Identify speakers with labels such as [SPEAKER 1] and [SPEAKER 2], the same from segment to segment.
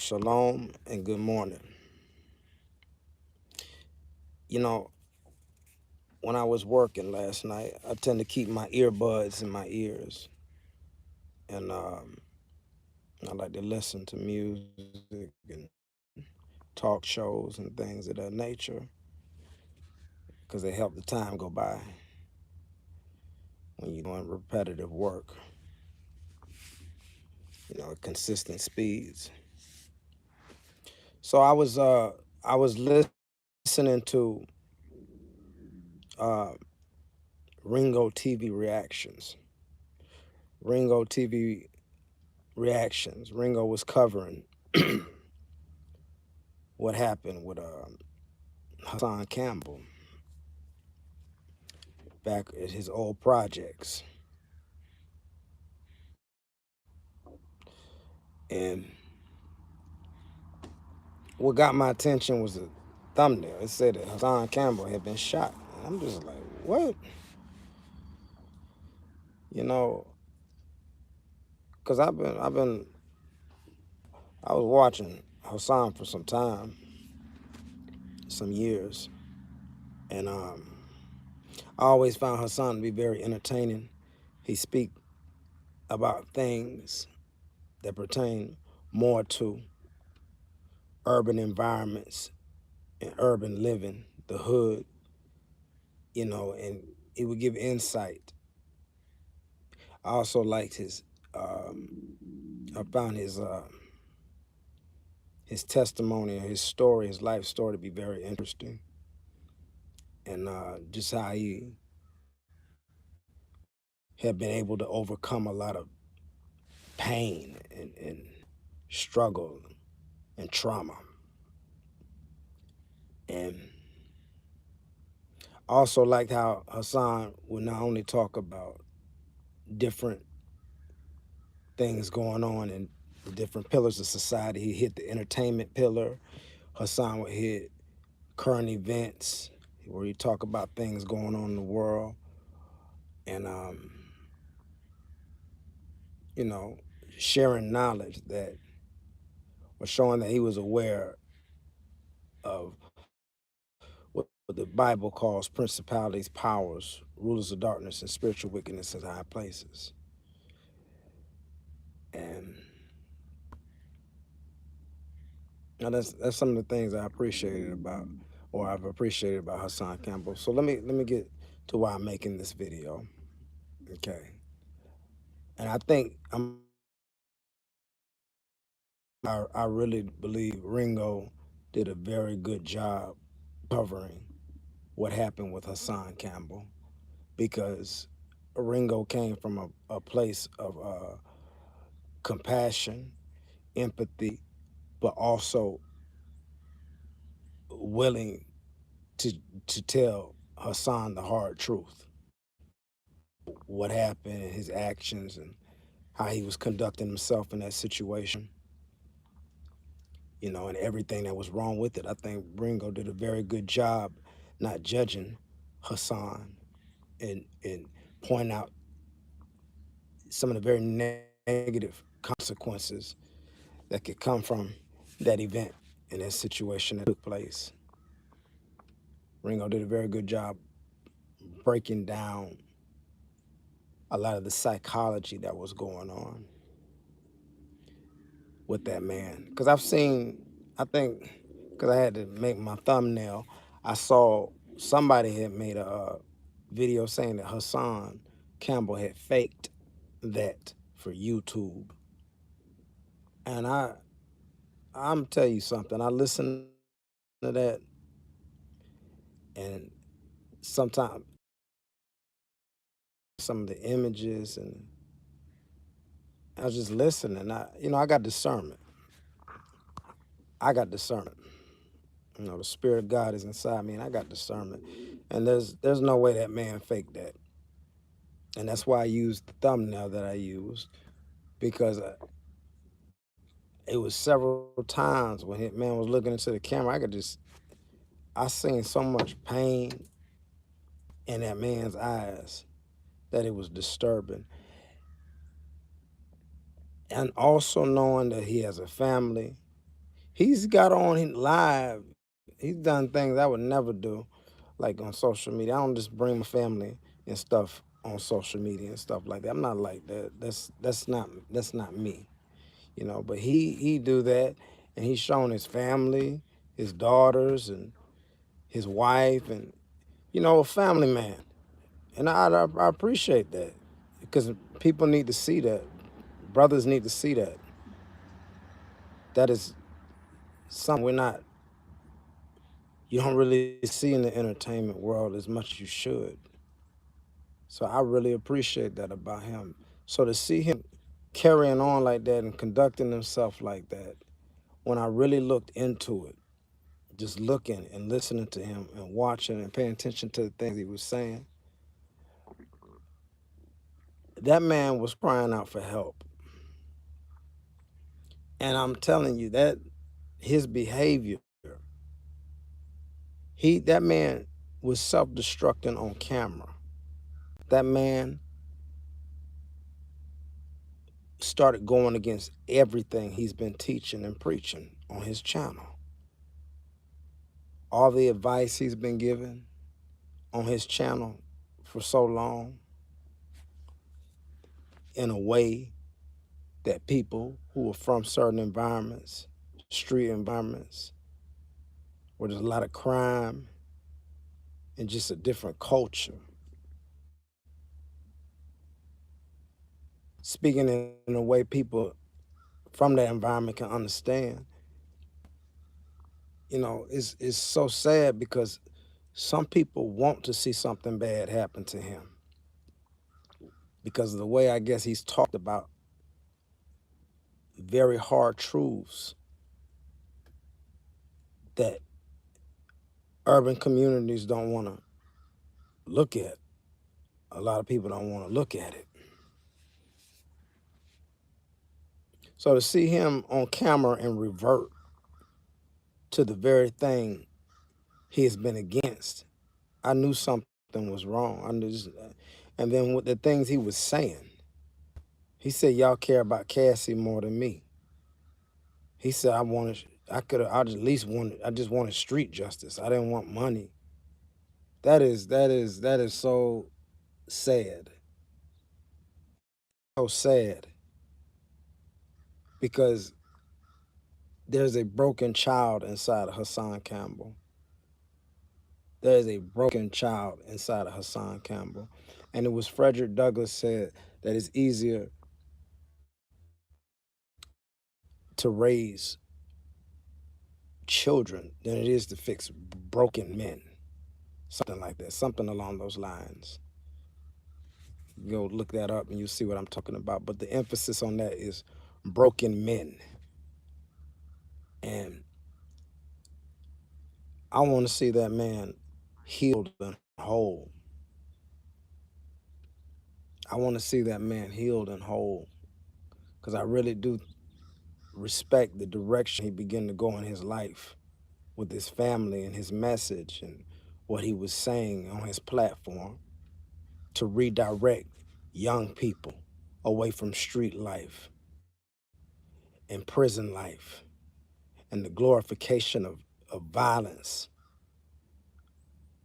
[SPEAKER 1] Shalom and good morning. You know, when I was working last night, I tend to keep my earbuds in my ears, and I like to listen to music and talk shows and things of that nature because they help the time go by when you're doing repetitive work, at consistent speeds. So I was listening to uh, Ringo TV reactions. Ringo TV reactions. Ringo was covering what happened with Hassan Campbell back at his old projects. And what got my attention was the thumbnail. It said that Hassan Campbell had been shot. And I'm just like, what? You know, because I was watching Hassan for some time, some years. And I always found Hassan to be very entertaining. He speak about things that pertain more to urban environments and urban living, the hood, and he would give insight. I also liked I found his testimony, or his story, his life story to be very interesting, and just how he had been able to overcome a lot of pain and struggle and trauma. And I also liked how Hassan would not only talk about different things going on in the different pillars of society. He hit the entertainment pillar. Hassan would hit current events, where he talk about things going on in the world, and you know, sharing knowledge that was showing that he was aware of what the Bible calls principalities, powers, rulers of darkness, and spiritual wickedness in high places. And now that's some of the things I appreciated about, or I've appreciated about Hassan Campbell. So let me get to why I'm making this video. Okay. And I really believe Ringo did a very good job covering what happened with Hassan Campbell, because Ringo came from a place of compassion, empathy, but also willing to to tell Hassan the hard truth, what happened, and his actions, and how he was conducting himself in that situation, and everything that was wrong with it. I think Ringo did a very good job not judging Hassan, and point out some of the very negative consequences that could come from that event and that situation that took place. Ringo did a very good job breaking down a lot of the psychology that was going on with that man. Because I think, because I had to make my thumbnail, I saw somebody had made a video saying that Hassan Campbell had faked that for YouTube. And I'm tell you something, I listened to that, and sometimes some of the images, and I was just listening. I got discernment. I got discernment. The Spirit of God is inside me, and I got discernment. And there's no way that man faked that. And that's why I used the thumbnail that I used, because it was several times when hit man was looking into the camera. I seen so much pain in that man's eyes that it was disturbing. And also knowing that he has a family, He's got on live. He's done things I would never do, like on social media. I don't just bring my family and stuff on social media and stuff like that. I'm not like that. That's not me, you know. But he do that, and he's shown his family, his daughters, and his wife, and a family man. And I appreciate that because people need to see that. Brothers need to see that. That is something you don't really see in the entertainment world as much as you should. So I really appreciate that about him. So to see him carrying on like that and conducting himself like that, when I really looked into it, just looking and listening to him and watching and paying attention to the things he was saying, that man was crying out for help. And I'm telling you that his behavior, that man was self-destructing on camera. That man started going against everything he's been teaching and preaching on his channel. All the advice he's been given on his channel for so long, in a way that people who are from certain environments, street environments, where there's a lot of crime and just a different culture, speaking in a way people from that environment can understand. It's so sad because some people want to see something bad happen to him because of the way I guess he's talked about very hard truths that urban communities don't want to look at. A lot of people don't want to look at it. So to see him on camera and revert to the very thing he has been against, I knew something was wrong. And then with the things he was saying, he said, "Y'all care about Cassie more than me." He said, I just wanted street justice. I didn't want money. That is so sad. So sad because there's a broken child inside of Hassan Campbell. There is a broken child inside of Hassan Campbell. And it was Frederick Douglass said that it's easier to raise children than it is to fix broken men. Something like that, something along those lines. Go look that up and you'll see what I'm talking about. But the emphasis on that is broken men. And I want to see that man healed and whole. I want to see that man healed and whole because I really do respect the direction he began to go in his life with his family and his message and what he was saying on his platform to redirect young people away from street life and prison life and the glorification of violence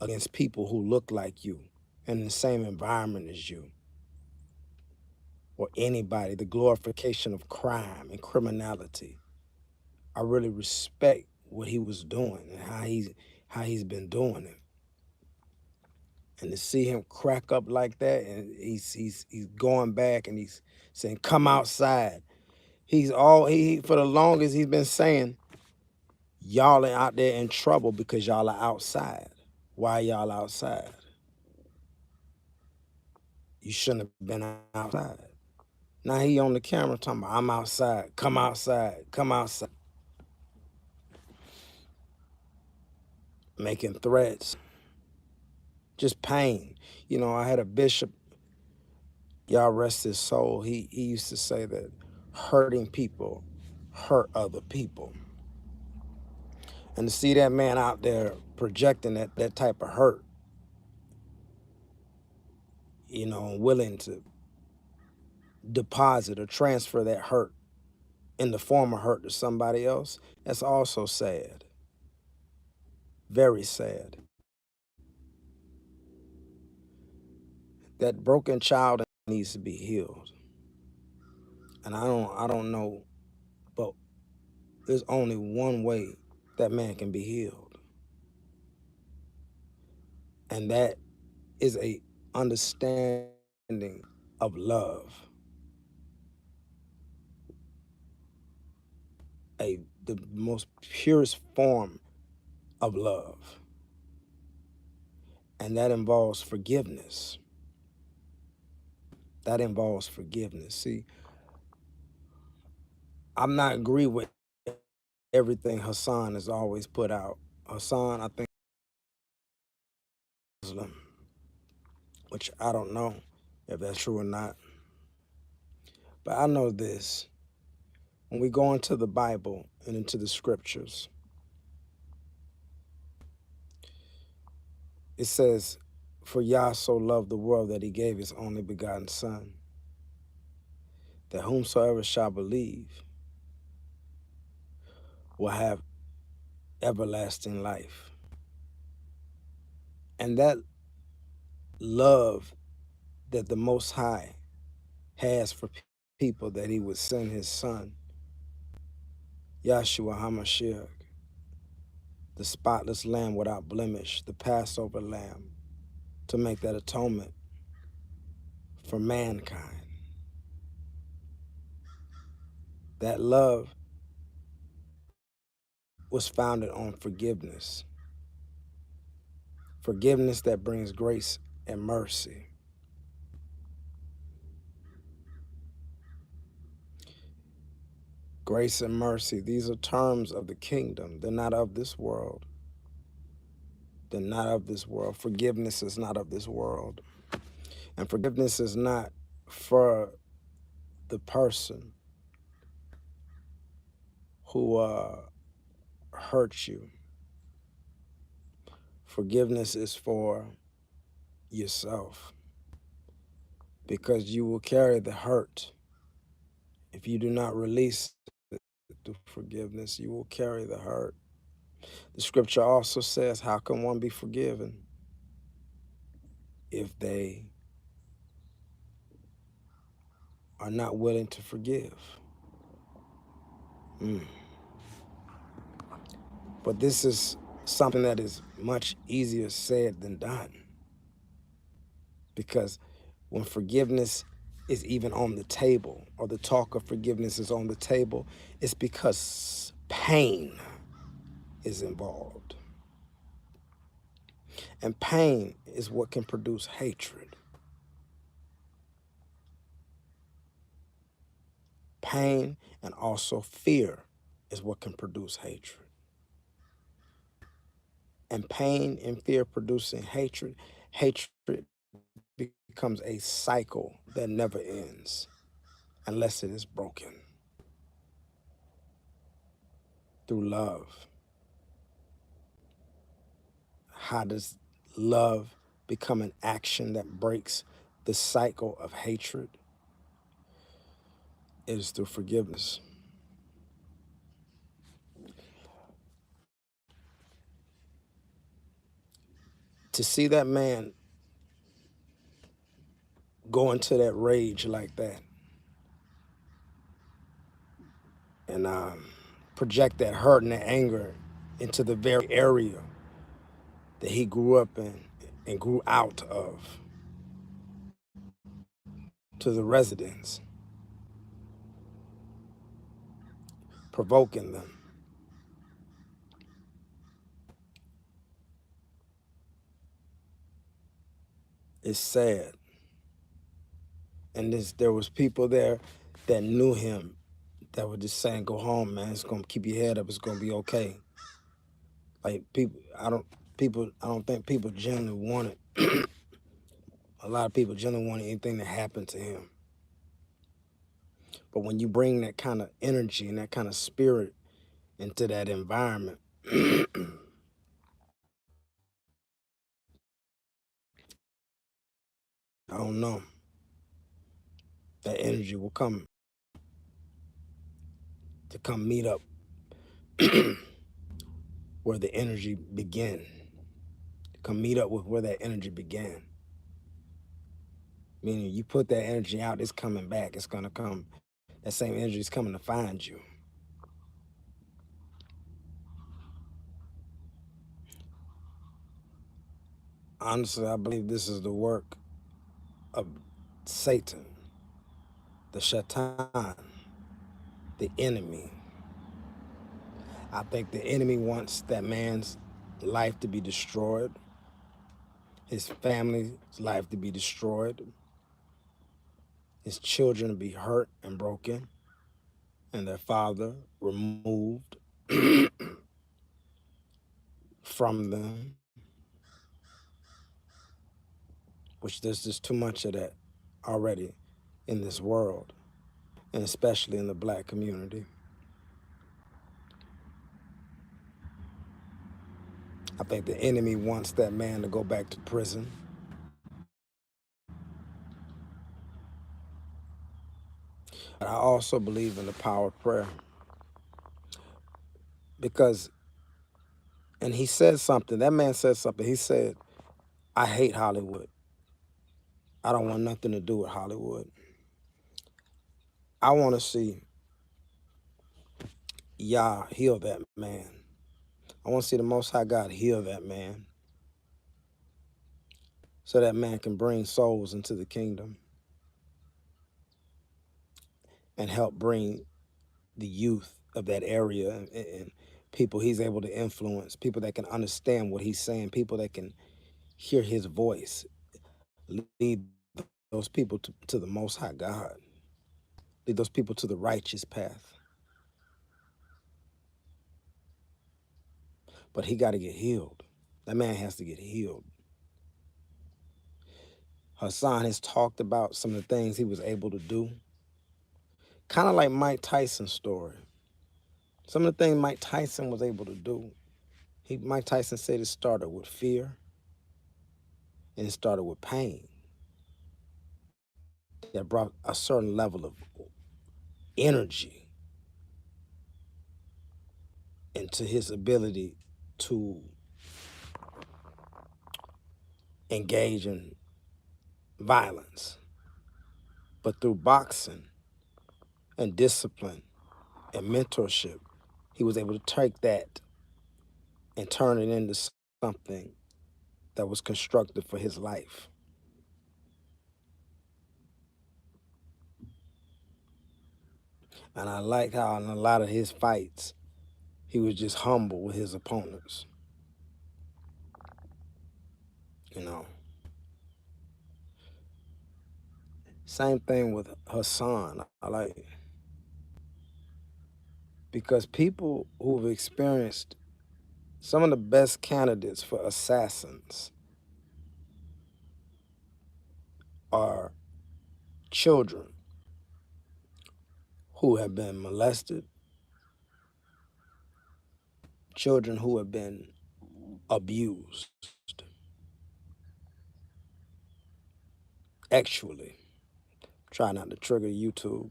[SPEAKER 1] against people who look like you and in the same environment as you or anybody, the glorification of crime and criminality. I really respect what he was doing and how he's been doing it. And to see him crack up like that, and he's going back and he's saying, "Come outside." He for the longest he's been saying, "Y'all are out there in trouble because y'all are outside. Why y'all outside? You shouldn't have been outside." Now he on the camera talking about, "I'm outside. Come outside. Come outside." Making threats, just pain. I had a bishop, y'all rest his soul. He used to say that hurting people hurt other people. And to see that man out there projecting that type of hurt, willing to deposit or transfer that hurt in the form of hurt to somebody else, that's also sad. Very sad. That broken child needs to be healed. And I don't know, but there's only one way that man can be healed. And that is a understanding of love. The most purest form of love. And that involves forgiveness. That involves forgiveness. See, I'm not agree with everything Hassan has always put out. Hassan, I think, Muslim, which I don't know if that's true or not. But I know this. When we go into the Bible and into the scriptures, it says, "For Yah so loved the world that he gave his only begotten Son, that whomsoever shall believe will have everlasting life." And that love that the Most High has for people, that he would send his Son, Yahshua HaMashiach, the spotless lamb without blemish, the Passover lamb, to make that atonement for mankind. That love was founded on forgiveness. Forgiveness that brings grace and mercy. Grace and mercy, these are terms of the kingdom. They're not of this world. They're not of this world. Forgiveness is not of this world. And forgiveness is not for the person who hurt you. Forgiveness is for yourself, because you will carry the hurt. If you do not release the forgiveness, you will carry the hurt. The scripture also says, how can one be forgiven if they are not willing to forgive? But this is something that is much easier said than done, because when forgiveness is even on the table, or the talk of forgiveness is on the table, it's because pain is involved. And pain is what can produce hatred. Pain and also fear is what can produce hatred. And pain and fear producing hatred, hatred becomes a cycle that never ends unless it is broken through love. How does love become an action that breaks the cycle of hatred? It is through forgiveness. To see that man go into that rage like that, and project that hurt and that anger into the very area that he grew up in and grew out of, to the residents, provoking them. It's sad. And there was people there that knew him that were just saying, "Go home, man. It's gonna keep your head up. It's gonna be okay." Like I don't think people genuinely wanted. A lot of people genuinely wanted anything to happen to him. But when you bring that kind of energy and that kind of spirit into that environment, I don't know, that energy will come. to come meet up where the energy began. Come meet up with where that energy began. Meaning you put that energy out, it's coming back. It's gonna come. That same energy is coming to find you. Honestly, I believe this is the work of Satan, the Shaitan, the enemy. I think the enemy wants that man's life to be destroyed, his family's life to be destroyed, his children to be hurt and broken, and their father removed from them, which there's just too much of that already in this world, and especially in the black community. I think the enemy wants that man to go back to prison. But I also believe in the power of prayer because, and he said something, that man said something. He said, I hate Hollywood. I don't want nothing to do with Hollywood. I want to see Yah heal that man. I want to see the Most High God heal that man so that man can bring souls into the kingdom and help bring the youth of that area and people he's able to influence, people that can understand what he's saying, people that can hear his voice, lead those people to the Most High God, lead those people to the righteous path. But he got to get healed. That man has to get healed. Hassan has talked about some of the things he was able to do, kind of like Mike Tyson's story. Some of the things Mike Tyson was able to do, Mike Tyson said it started with fear and it started with pain that brought a certain level of energy into his ability to engage in violence. But through boxing and discipline and mentorship, he was able to take that and turn it into something that was constructive for his life. And I like how in a lot of his fights, he was just humble with his opponents. You know, same thing with Hassan. I like because people who've experienced some of the best candidates for assassins are children who have been molested, children who have been abused, actually. Try not to trigger YouTube.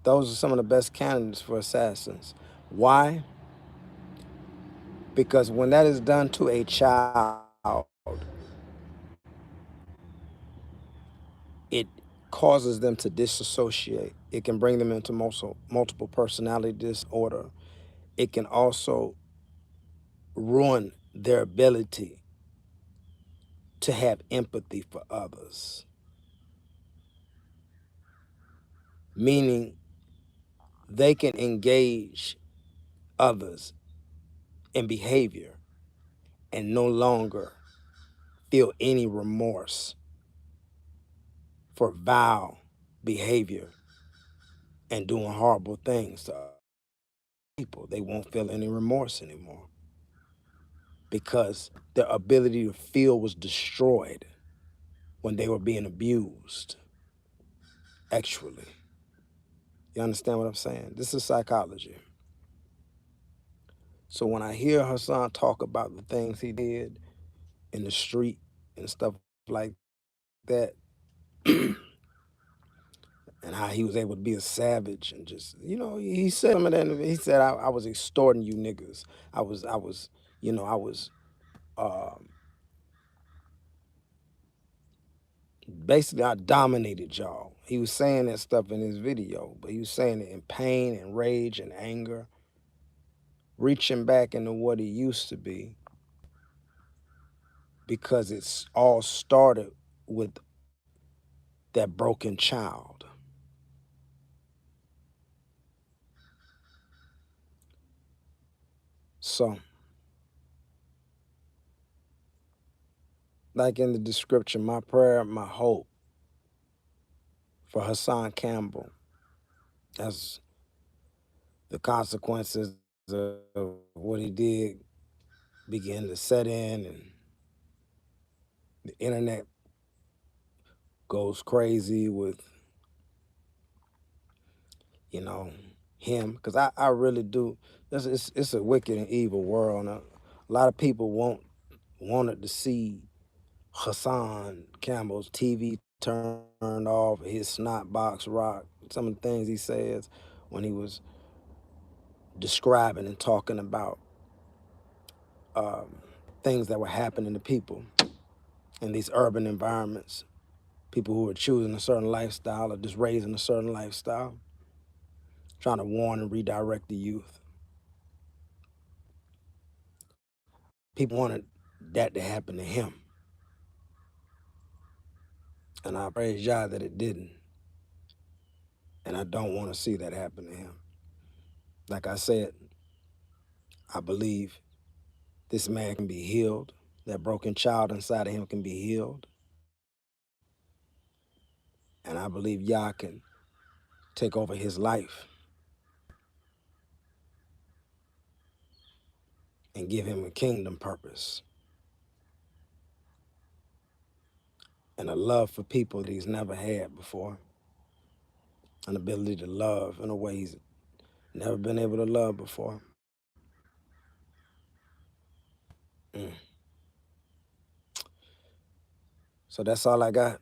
[SPEAKER 1] Those are some of the best candidates for assassins. Why? Because when that is done to a child, it causes them to disassociate. It can bring them into multiple personality disorder. It can also ruin their ability to have empathy for others. Meaning they can engage others in behavior and no longer feel any remorse for vile behavior and doing horrible things to people. They won't feel any remorse anymore because their ability to feel was destroyed when they were being abused, actually. You understand what I'm saying? This is psychology. So when I hear Hassan talk about the things he did in the street and stuff like that, and and how he was able to be a savage and just, he said some of that. He said, I was extorting you niggas. I was um, basically, I dominated y'all. He was saying that stuff in his video, but he was saying it in pain and rage and anger, reaching back into what he used to be, because it's all started with that broken child. So, like in the description, my prayer, my hope for Hassan Campbell, as the consequences of what he did begin to set in and the internet goes crazy with, you know, him. Because I really do. It's a wicked and evil world. And a lot of people wanted to see Hassan Campbell's TV turned off, his snot box rock, some of the things he says when he was describing and talking about um, things that were happening to people in these urban environments, people who are choosing a certain lifestyle or just raising a certain lifestyle, trying to warn and redirect the youth. People wanted that to happen to him. And I praise God that it didn't. And I don't want to see that happen to him. Like I said, I believe this man can be healed. That broken child inside of him can be healed. And I believe Yah can take over his life and give him a kingdom purpose and a love for people that he's never had before, an ability to love in a way he's never been able to love before. Mm. So that's all I got.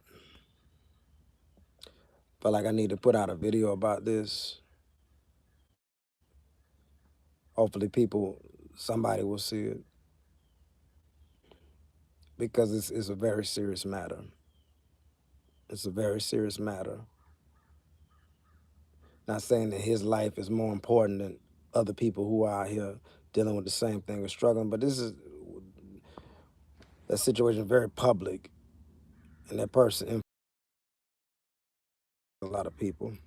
[SPEAKER 1] Felt like I need to put out a video about this. Hopefully somebody will see it, because it's a very serious matter. It's a very serious matter. Not saying that his life is more important than other people who are out here dealing with the same thing or struggling, but that situation is very public, and that person influences a lot of people.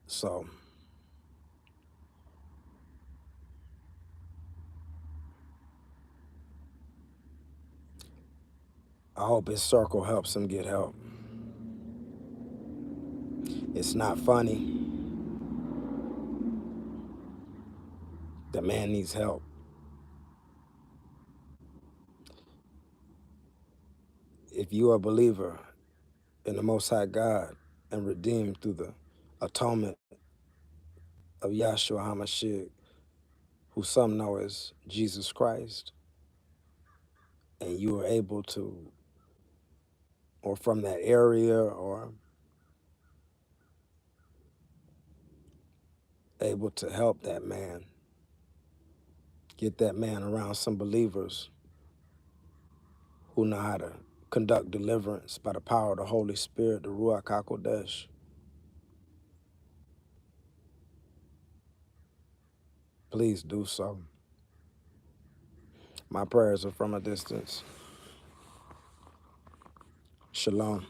[SPEAKER 1] So I hope his circle helps him get help. It's not funny. The man needs help. If you are a believer in the Most High God and redeemed through the atonement of Yahshua HaMashiach, who some know as Jesus Christ, and you are able to, or from that area, or able to help that man, get that man around some believers who know how to conduct deliverance by the power of the Holy Spirit, the Ruach HaKodesh, please do so. My prayers are from a distance. Shalom.